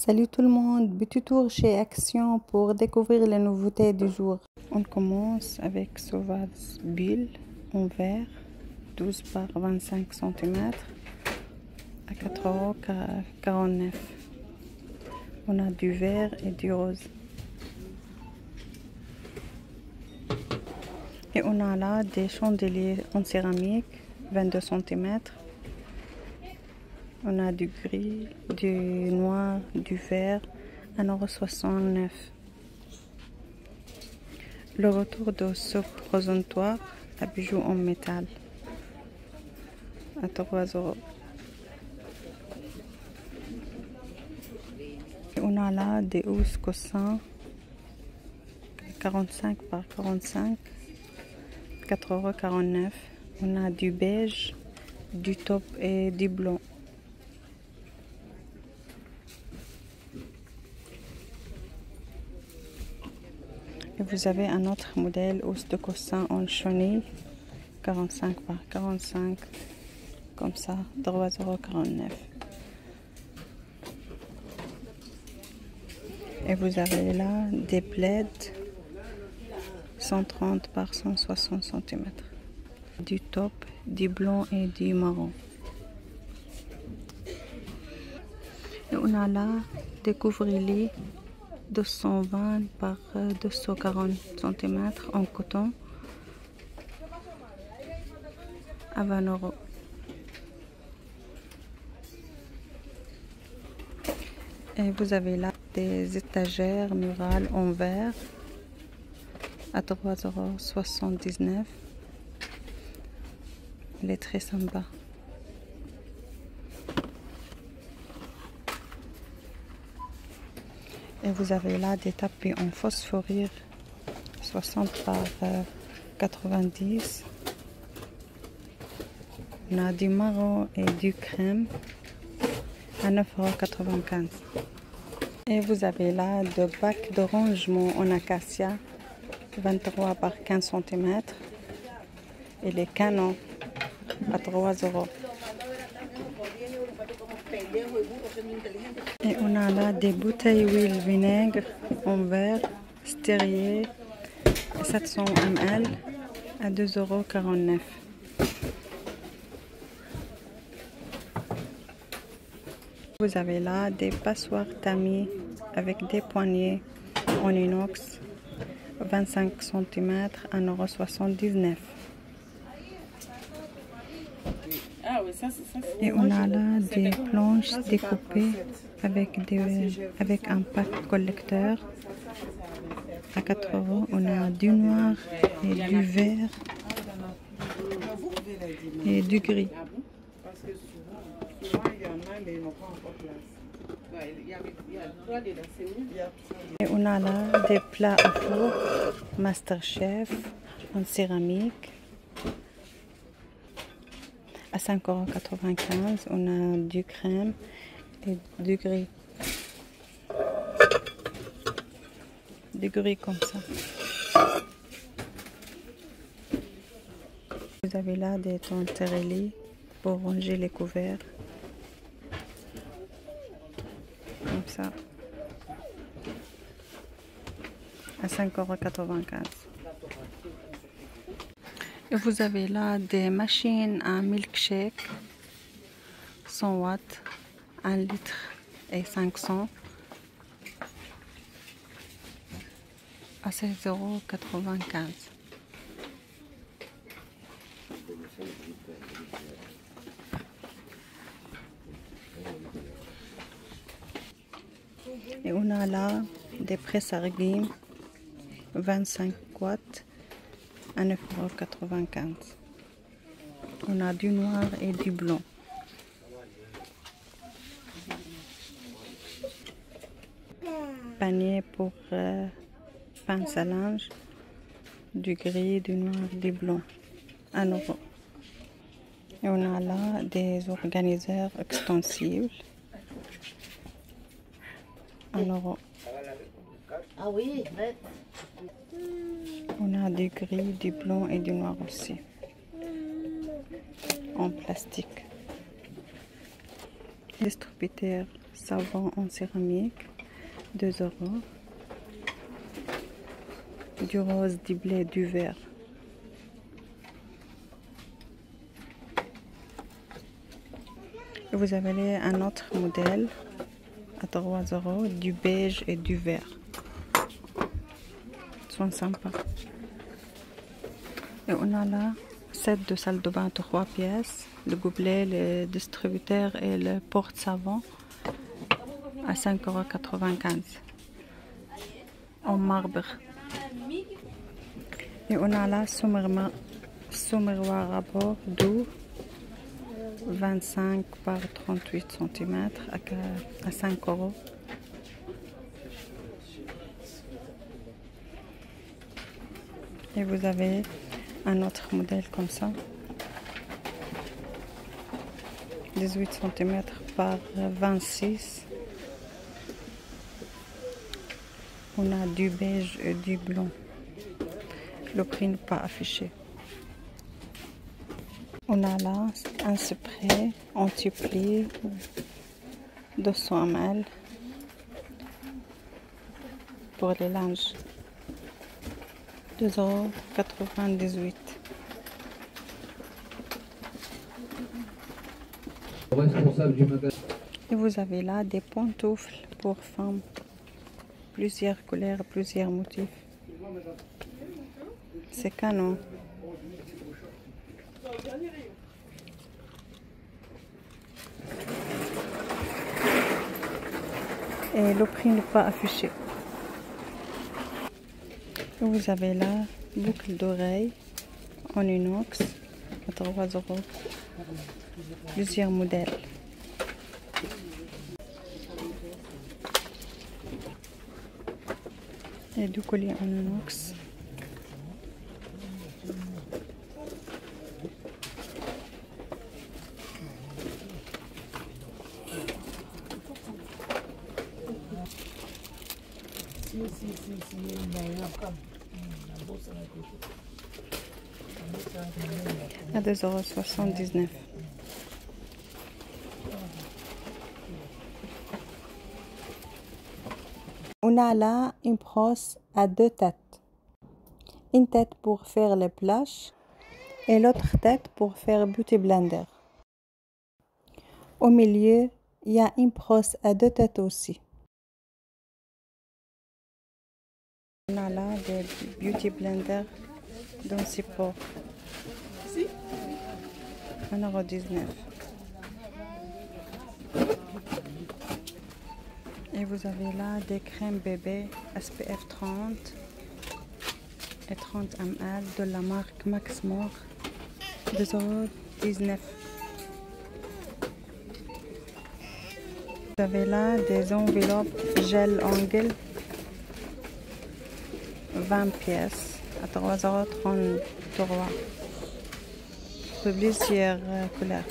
Salut tout le monde, petit tour chez Action pour découvrir les nouveautés du jour. On commence avec Sauvage Bulle en verre, 12 par 25 cm à 4,49 €. On a du vert et du rose. Et on a là des chandeliers en céramique, 22 cm. On a du gris, du noir, du vert, 1,69 €. Le retour de ce présentoir à bijoux en métal à 3 €. Et on a là des housses coussins 45 par 45, 4,49 €. On a du beige, du taupe et du blanc. Et vous avez un autre modèle housse de coussin en chenille 45 par 45, comme ça, 3,49 €. Et vous avez là des plaids 130 par 160 cm, du taupe, du blanc et du marron. Et on a là des couvre-lits 220 par 240 cm en coton à 20 €. Et vous avez là des étagères murales en verre à 3,79 €. Elle est très sympa. Et vous avez là des tapis en phosphorure 60 par 90. On a du marron et du crème à 9,95 €. Et vous avez là deux bacs de rangement en acacia 23 par 15 cm. Et les canons à 3 €. Et on a là des bouteilles huile vinaigre en verre stérié 700 ml à 2,49 €. Vous avez là des passoires tamis avec des poignées en inox 25 cm à 1,79 €. Et on a là des planches découpées avec un pack collecteur à 4 €. On a du noir et du vert et du gris. Et on a là des plats au four Masterchef en céramique à 5,95 €. On a du crème et du gris. Du gris comme ça. Vous avez là des tenterelli pour ranger les couverts. Comme ça. À 5,95 €. Et vous avez là des machines à milkshake 100 watts, 1 litre et 500 à 16,95 €. Et on a là des presses à légumes 25 watts à 9,95 €. On a du noir et du blanc. Panier pour pince à linge, du gris, du noir, du blanc, 1 €. Et on a là des organiseurs extensibles, 1 €. Ah oui, mais... On a du gris, du blanc et du noir aussi, en plastique. Distributeur savon en céramique, 2 €. Du rose, du blé, du vert. Et vous avez un autre modèle à 3 €, du beige et du vert. Ils sont sympas. Et on a là set de salle de bain 3 pièces, le gobelet, le distributeur et le porte-savon à 5,95 € en marbre. Et on a là sous-miroir à bord doux 25 par 38 cm à 5 €. Et vous avez un autre modèle comme ça, 18 cm par 26. On a du beige et du blanc. Le prix n'est pas affiché. On a là un spray anti-pli 200 ml pour les linges, 2,98 €. Responsable du magasin. Et vous avez là des pantoufles pour femmes, plusieurs couleurs, plusieurs motifs. C'est canon. Et le prix n'est pas affiché. Et vous avez là boucle d'oreille en inox à 3 €. Plusieurs modèles. Et du collier en inox. À 2,79 €. On a là une brosse à 2 têtes. Une tête pour faire les plages et l'autre tête pour faire beauty blender. Au milieu, il y a une brosse à 2 têtes aussi. On a là des beauty blenders dans support. 1,19 €. Et vous avez là des crèmes bébé SPF 30 et 30 ml de la marque Maxmore, 2,19 €. Vous avez là des enveloppes gel angle 20 pièces à 3,33 €. Plusieurs couleurs.